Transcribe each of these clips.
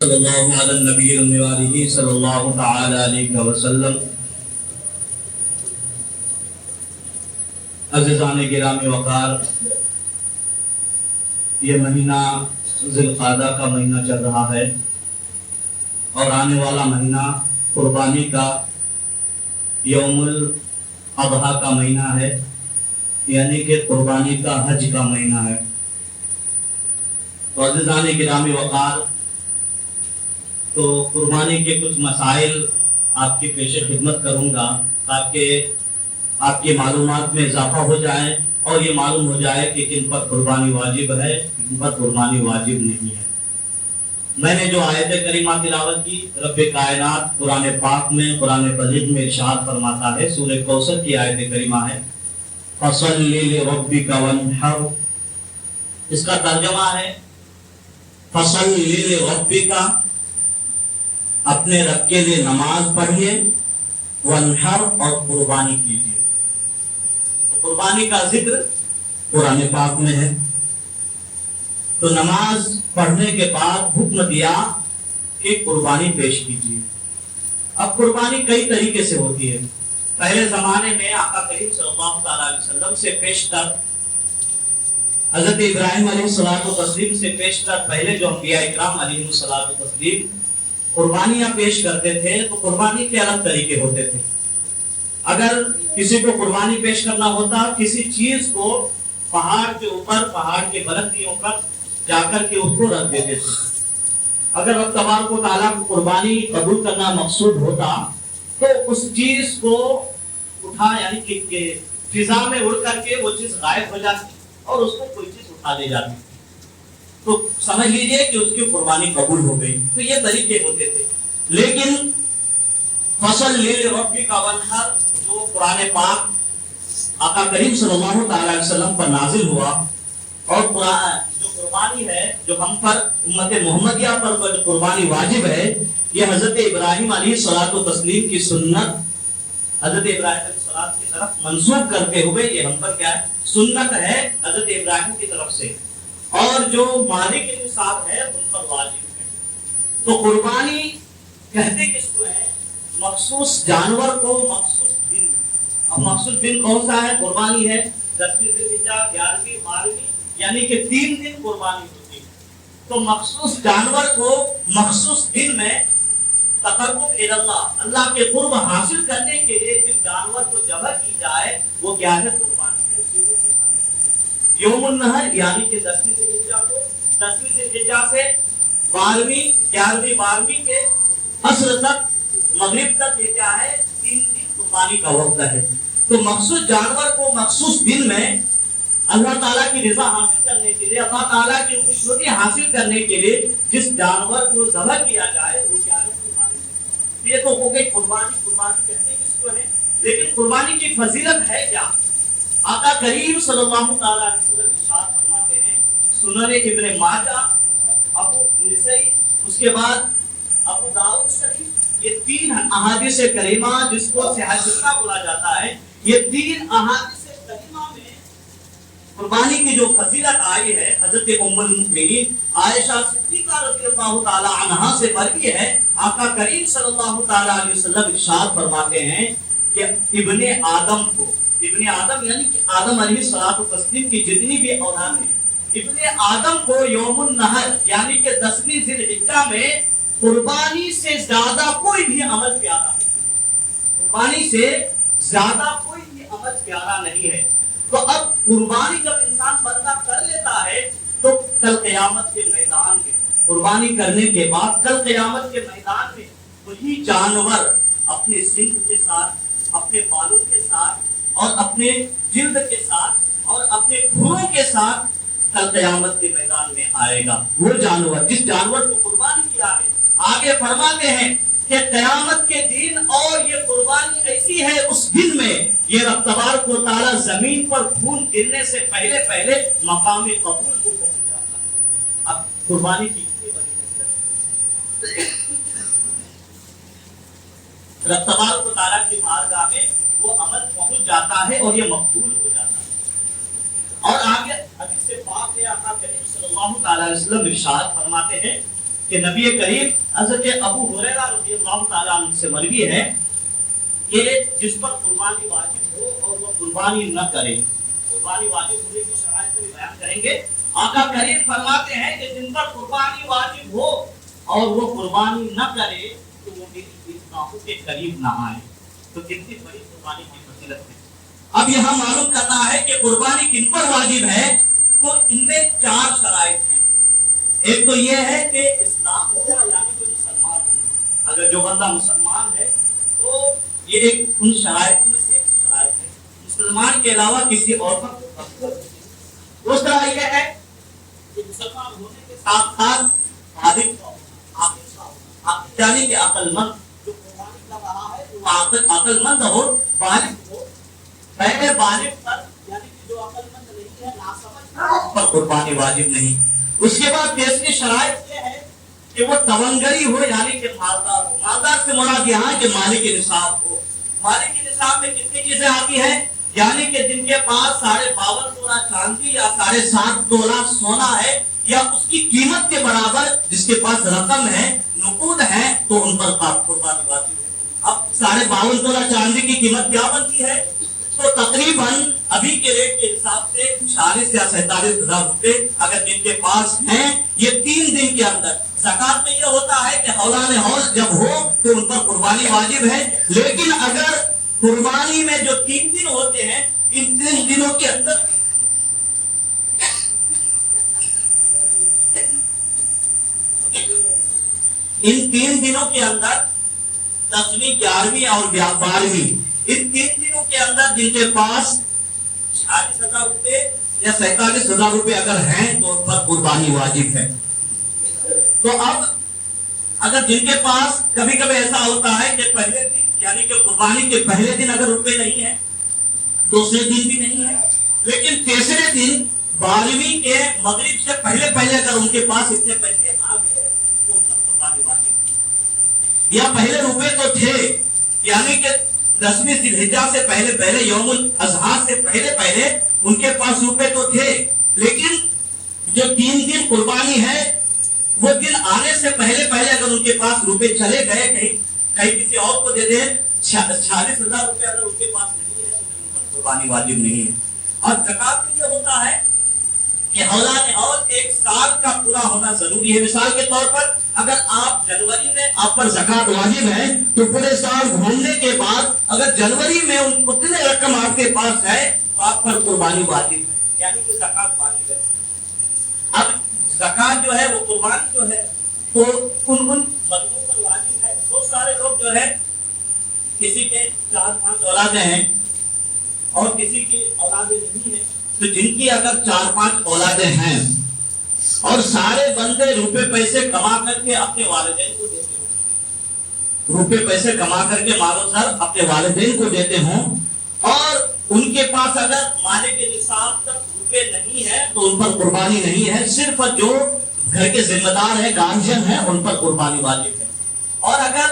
صلی اللہ علی النبی وآلہ صلی اللہ تعالی علیہ وسلم۔ عزیزان گرامی وقار، یہ مہینہ ذی القعدہ کا مہینہ چل رہا ہے اور آنے والا مہینہ قربانی کا یوم الاضحیٰ کا مہینہ ہے، یعنی کہ قربانی کا حج کا مہینہ ہے۔ تو عزیزان گرامی وقار، تو قربانی کے کچھ مسائل آپ کی پیش خدمت کروں گا تاکہ آپ کی معلومات میں اضافہ ہو جائے اور یہ معلوم ہو جائے کہ کن پر قربانی واجب ہے، کن پر قربانی واجب نہیں ہے۔ میں نے جو آیت کریمہ تلاوت کی، رب کائنات قرآن پاک میں، قرآن مجید میں ارشاد فرماتا ہے، سورہ کوثر کی آیت کریمہ ہے، فَصَلِّ لِرَبِّكَ وَانْحَرْ۔ اس کا ترجمہ ہے فَصَلِّ لِرَبِّكَ، اپنے رب کے لیے نماز پڑھیے، وَانْحَرْ، اور قربانی کیجیے۔ قربانی کا ذکر قرآن پاک میں ہے، تو نماز پڑھنے کے بعد حکم دیا کہ قربانی پیش کیجیے۔ اب قربانی کئی طریقے سے ہوتی ہے۔ پہلے زمانے میں آقا کریم صلی اللہ علیہ وسلم سے پیش کر، حضرت ابراہیم علیہ الصلوۃ والتسلیم سے پیش کر، پہلے جو انبیاء اکرام علیہ الصلوۃ والتسلیم قربانیاں پیش کرتے تھے تو قربانی کے الگ طریقے ہوتے تھے۔ اگر کسی کو قربانی پیش کرنا ہوتا، کسی چیز کو پہاڑ کے اوپر، پہاڑ کے بلندیوں پر جا کر کے اس کو رکھ دیتے تھے۔ اگر رب تبارک و تعالیٰ کو قربانی قبول کرنا مقصود ہوتا تو اس چیز کو اٹھا، یعنی کہ فضا میں اڑ کر کے وہ چیز غائب ہو جاتی اور اس کو کوئی چیز اٹھا لے جاتی، تو سمجھ لیجئے کہ اس کی قربانی قبول ہو گئی۔ تو یہ طریقے ہوتے تھے۔ لیکن فصل لِرَبِّكَ وَانْحَرْ، جو قرآن پاک آقا کریم صلی اللہ تعالی علیہ وسلم پر نازل ہوا، اور جو قربانی ہے، جو ہم پر امت محمدیہ پر جو قربانی واجب ہے، یہ حضرت ابراہیم علیہ الصلوۃ والتسلیم کی سنت، حضرت ابراہیم علیہ السلام کی طرف منسوب کرتے ہوئے یہ ہم پر کیا ہے؟ سنت ہے حضرت ابراہیم کی طرف سے، اور جو مالک انصاف ہے ان پر واجب ہے۔ تو قربانی کہتے کس کو ہے؟ مخصوص جانور کو مخصوص دن۔ اب مخصوص دن کون سا ہے؟ قربانی ہے 10ویں ذی الحجہ، 11ویں، 12ویں، یعنی کہ 3 دن قربانی ہوتی ہے۔ تو مخصوص جانور کو مخصوص دن میں تقرب الی اللہ، اللہ کے قرب حاصل کرنے کے لیے جس جانور کو ذبح کی جائے وہ کیا ہے؟ قربانی ہے۔ اسی کو قربانی ہے۔ یوم النحر، یعنی کہ 10ویں ذی الحجہ کو، 10ویں ذی الحجہ سے 12ویں، 11ویں، 12ویں کے عصر تک، مغرب تک، یہ کیا ہے؟ 3 دن قربانی کا وقت ہے۔ تو مخصوص جانور کو مخصوص دن میں اللہ تعالیٰ کی رضا حاصل کرنے کے لیے، اللہ تعالیٰ کی خوشنودی حاصل کرنے کے لیے جس جانور کو ذبح کیا جائے وہ کیا ہے؟ قربانی۔ یہ تو ہو گئی قربانی۔ قربانی کہتے ہیں کس کو ہے؟ لیکن قربانی کی فضیلت ہے کیا؟ آقا کریم صلی اللہ تعالیٰ علیہ وسلم ارشاد فرماتے ہیں، سنن ابن ماجہ، ابو نسائی، اس کے بعد ابو داؤد شریف، یہ 3 احادیث کریمہ جس کو صحیح ستہ بولا جاتا ہے، یہ 3 احادیث کریمہ میں قربانی کی جو فضیلت آئی ہے، حضرت ام المؤمنین عائشہ صدیقہ رضی اللہ تعالی عنہا سے مروی ہے، آقا کریم صلی اللہ تعالی علیہ وسلم ارشاد فرماتے ہیں کہ ابن آدم کو، ابن آدم یعنی کہ آدم علیہ الصلوۃ والتسلیم کی جتنی بھی اولاد ہیں، ابن آدم کو یوم النحر یعنی کہ 10ویں ذی الحجہ میں قربانی سے زیادہ کوئی بھی عمل پیارا نہیں، قربانی سے زیادہ کوئی بھی عمل پیارا نہیں ہے۔ تو اب قربانی جب انسان بندہ کر لیتا ہے تو کل قیامت کے میدان میں، قربانی کرنے کے بعد کل قیامت کے میدان میں وہی جانور اپنے سنگ کے ساتھ، اپنے بالوں کے ساتھ، اور اپنے جلد کے ساتھ، اور اپنے کھروں کے ساتھ کل قیامت کے میدان میں آئے گا۔ وہ جانور جس جانور کو قربانی کیا ہے، آگے فرماتے ہیں کہ قیامت کے دن، اور یہ قربانی ایسی ہے اس دن میں یہ رب تبارک و تعالی زمین پر خون گرنے سے پہلے پہلے مقام قبول کو پہنچ جاتا ہے۔ اب قربانی کی کتنی بڑی فضیلت ہے۔ رب تبارک و تعالی کی بارگاہ میں وہ عمل پہنچ جاتا ہے اور یہ مقبول ہو جاتا ہے۔ اور آگے حدیث پاک ہے، آقا کریم صلی اللہ تعالی علیہ وسلم ارشاد فرماتے ہیں کہ نبی کریم حضرت ابو ہریرہ رضی اللہ تعالیٰ عنہ سے مروی ہے کہ جس پر قربانی واجب ہو اور وہ قربانی نہ کرے، قربانی واجب ہونے کی شرائط کو بیان کریں گے۔ آقا کریم فرماتے ہیں کہ جن پر قربانی واجب ہو اور وہ قربانی نہ کرے تو وہ میری عیدگاہوں کے قریب نہ آئے۔ تو کتنی بڑی قربانی کی فضیلت ہے۔ اب یہاں معلوم کرنا ہے کہ قربانی کن پر واجب ہے، تو ان میں 4 شرائط ہیں۔ ایک تو یہ ہے کہ اسلام ہوا، یعنی کہ مسلمان ہو۔ اگر جو بندہ مسلمان ہے تو یہ ایک ان شرائط میں سے ایک شرائط ہے، مسلمان کے علاوہ کسی اور پر قبول نہیں۔ دوسرا یہ ہے کہ مسلمان ہونے کے ساتھ ساتھ بالغ ہو، عاقل یعنی کہ عقل مند، جو قربانی کر رہا ہے وہ عقل مند ہو، بالغ ہو۔ پہلے بالغ پر یعنی کہ جو عقل مند نہیں ہے، ناسمجھ پر قربانی واجب نہیں۔ اس کے بعد تیسری شرائط یہ ہے کہ وہ تونگری ہو، یعنی کہ مالدار ہو۔ مالدار سے مراد یہاں ہے کہ مالک نصاب ہو۔ مالک نصاب میں کتنی چیزیں آتی ہیں، یعنی کہ جن کے پاس 52.5 تولہ چاندی یا 7.5 تولہ سونا ہے، یا اس کی قیمت کے برابر جس کے پاس رقم ہے، نقود ہے، تو ان پر قربانی واجب ہے۔ اب 52.5 تولہ چاندی کی قیمت کیا بنتی ہے، تو تقریباً ابھی کے ریٹ کے حساب سے 46 یا 47 ہزار روپے اگر جن کے پاس ہیں، یہ 3 دن کے اندر۔ زکات میں یہ ہوتا ہے کہ حولان حول جب ہو تو ان پر قربانی واجب ہے، لیکن اگر قربانی میں جو 3 دن ہوتے ہیں، ان 3 دنوں کے اندر ان 3 دنوں کے اندر 10ویں 11ویں اور 12ویں، ان 3 دنوں کے اندر جن کے پاس 46,000 روپے یا 47,000 روپے اگر ہیں تو ان پر قربانی واجب ہے۔ تو اب اگر جن کے پاس کبھی کبھی ایسا ہوتا ہے کہ پہلے دن یعنی کہ قربانی کے پہلے دن اگر روپے نہیں ہیں، دوسرے دن بھی نہیں ہے، لیکن تیسرے دن 12ویں کے مغرب سے پہلے اگر ان کے پاس اتنے پیسے آ گئے تو ان پر قربانی واجب ہے۔ یا پہلے روپے تو تھے، یعنی کہ 10ویں ذی الحجہ سے پہلے یوم الاضحیٰ سے پہلے ان کے پاس روپے تو تھے، لیکن جو 3 دن قربانی ہے وہ دن آنے سے پہلے اگر ان کے پاس روپے چلے گئے، کہیں کسی اور کو دے دیں، 46,000 روپے اگر ان کے پاس نہیں ہے تو ان پر قربانی واجب نہیں ہے۔ اور زکات میں یہ ہوتا ہے کہ حولان حول 1 سال کا پورا ہونا ضروری ہے۔ مثال کے طور پر اگر آپ جنوری میں آپ پر زکات واجب ہے تو پورے سال گھومنے کے بعد اگر جنوری میں اتنے رقم آپ کے پاس ہے تو آپ پر قربانی واجب ہے، یعنی کہ زکات واجب ہے۔ اب زکات جو ہے وہ قربانی جو ہے تو ان بندوں پر واجب ہے۔ بہت سارے لوگ جو ہے کسی کے 4-5 اولادیں ہیں اور کسی کی اولادیں نہیں ہیں، تو جن کی اگر 4-5 اولادیں ہیں اور سارے بندے روپے پیسے کما کر کے اپنے والدین کو دیتے ہوں، روپے پیسے کما کر کے مال و زر اپنے والدین کو دیتے ہوں، اور ان کے پاس اگر مالک نصاب تک روپے نہیں ہے تو ان پر قربانی نہیں ہے، صرف جو گھر کے ذمہ دار ہیں، گارجین ہیں، ان پر قربانی واجب ہے۔ اور اگر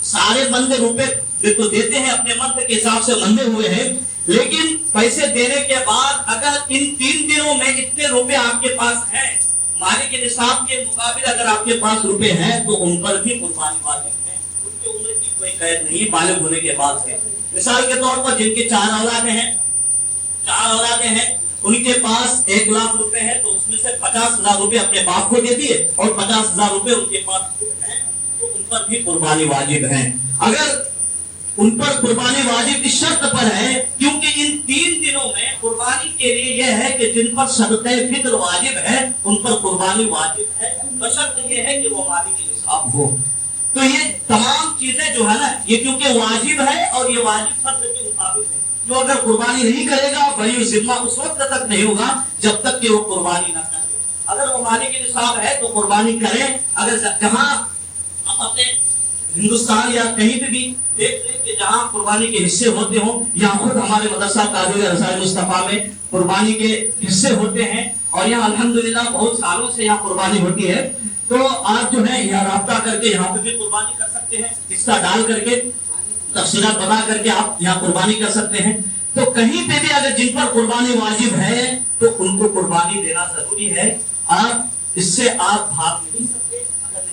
سارے بندے روپے تو دیتے ہیں اپنے مرد کے حساب سے بندے ہوئے ہیں، لیکن پیسے دینے کے بعد اگر ان 3 دنوں میں اتنے روپے آپ کے پاس ہیں، مالک نصاب کے مقابل اگر آپ کے پاس روپے ہیں تو ان پر بھی قربانی واجب ہے۔ ان کی عمر کی کوئی قید نہیں بالغ ہونے کے بعد سے۔ مثال کے طور پر جن کے 4 اولادیں ہیں ان کے پاس 1 لاکھ روپے ہیں تو اس میں سے 50,000 روپے اپنے باپ کو دے دیے اور 50,000 روپے ان کے پاس ہیں تو ان پر بھی قربانی واجب ہے۔ اگر ان پر قربانی واجب اس شرط پر ہے کیونکہ ان 3 دنوں میں قربانی کے لیے یہ ہے کہ جن پر صدقہ فطر واجب ہے ان پر قربانی واجب ہے، بشرط یہ ہے کہ وہ مالک نصاب ہو۔ تو یہ تمام چیزیں جو ہے نا یہ کیونکہ واجب ہے اور یہ واجب فرض کے مطابق ہے، جو اگر قربانی نہیں کرے گا بڑی ذمہ اس وقت تک نہیں ہوگا جب تک کہ وہ قربانی نہ کرے۔ اگر وہ مالک نصاب ہے تو قربانی کرے۔ اگر جہاں اپنے ہندوستان یا کہیں پہ بھی دیکھ لیں کہ جہاں قربانی کے حصے ہوتے ہوں، یا خود ہمارے مدرسہ قاضی رضا مصطفیٰ میں قربانی کے حصے ہوتے ہیں اور یہاں الحمدللہ بہت سالوں سے یہاں قربانی ہوتی ہے، تو آپ جو ہے یہاں رابطہ کر کے یہاں پہ بھی قربانی کر سکتے ہیں، حصہ ڈال کر کے تفصیلات بتا کر کے آپ یہاں قربانی کر سکتے ہیں۔ تو کہیں پہ بھی اگر جن پر قربانی واجب ہے تو ان کو قربانی دینا ضروری ہے۔ آپ اس سے آپ بھاگ نہیں سکتے۔ اگر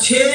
6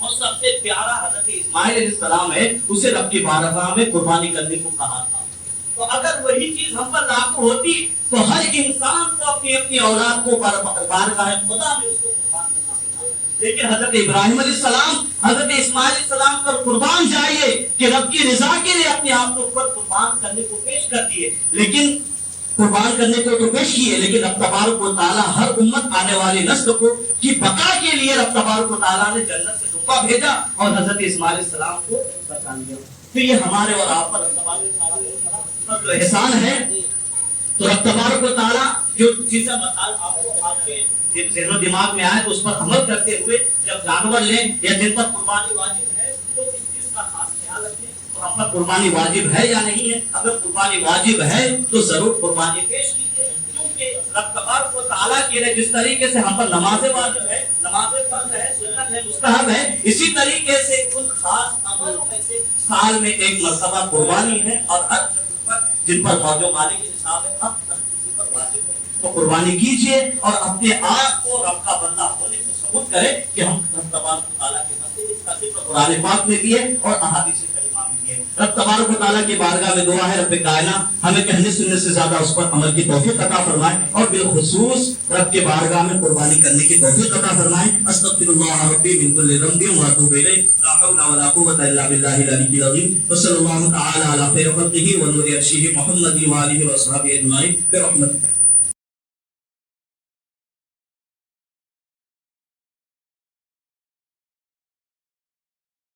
اور سب سے پیارا حضرت اسماعیل علیہ السلام ہے، اسے رب کی بارگاہ میں قربانی کرنے کو کہا تھا۔ تو اگر وہی چیز ہم پر لاگو ہوتی تو ہر انسان کو اپنی اپنی اولاد کو بارگاہ خدا میں اس کو قربان کرنا ہوتا۔ لیکن حضرت ابراہیم علیہ السلام، حضرت اسماعیل علیہ السلام پر قربان جائیے کہ رب کی رضا کے لیے اپنے آپ کو اوپر قربان کرنے کو پیش کر دیے، لیکن قربان کرنے کو تو پیش کیے، لیکن رب تبارک و تعالیٰ ہر امت آنے والی نسل کو کی بقا کے لیے رب تبارک و تعالیٰ نے جنت سے ڈبہ بھیجا اور حضرت اسماعیل علیہ السلام کو بچا لیا۔ تو یہ ہمارے اور آپ پر رب تبارک و تعالیٰ کا جو احسان ہے۔ تو رب تبارک و تعالیٰ جو چیزیں مثال آپ کو آپ کے ذہن و دماغ میں آئے تو اس پر عمل کرتے ہوئے جب جانور لیں یا جن پر قربانی واجب ہے تو اس چیز کا خاص خیال رکھیں اور ہم پر قربانی واجب ہے یا نہیں ہے۔ اگر قربانی واجب ہے تو ضرور قربانی پیش کیجیے، کیونکہ رب تبارک و تعالیٰ کے لیے جس طریقے سے ہم پر نماز واجب ہے، نماز فرض ہے، سنت ہے، مستحب ہے، اسی طریقے سے ان خاص عملوں میں سے سال میں ایک مرتبہ قربانی ہے اور ہر جن پر موجود مالک کے حساب ہے اب کسی پر واجب ہے تو قربانی کیجیے اور اپنے آپ کو رب کا بندہ ہونے کو ثبوت کرے کہ ہم رب تبارک و تعالیٰ کے بندے اس کا ذکر قرآن پاک میں بھی ہے اور احادیث کریمہ میں بھی ہے۔ رب تبارک و تعالیٰ کی بارگاہ میں دعا ہے رب کائنات ہمیں کہنے سننے سے زیادہ اس پر عمل کی توفیق عطا فرمائے اور بالخصوص رب کے بارگاہ میں قربانی کرنے کی توفیق عطا فرمائے۔ استغفر اللہ ربی من کل ذنب واتوب الیہ، لا حول ولا قوة الا باللہ العلی العظیم، وصلی اللہ تعالی علی خیر خلقہ ونور عرشہ محمد وآلہ وصحبہ اجمعین برحمتہ۔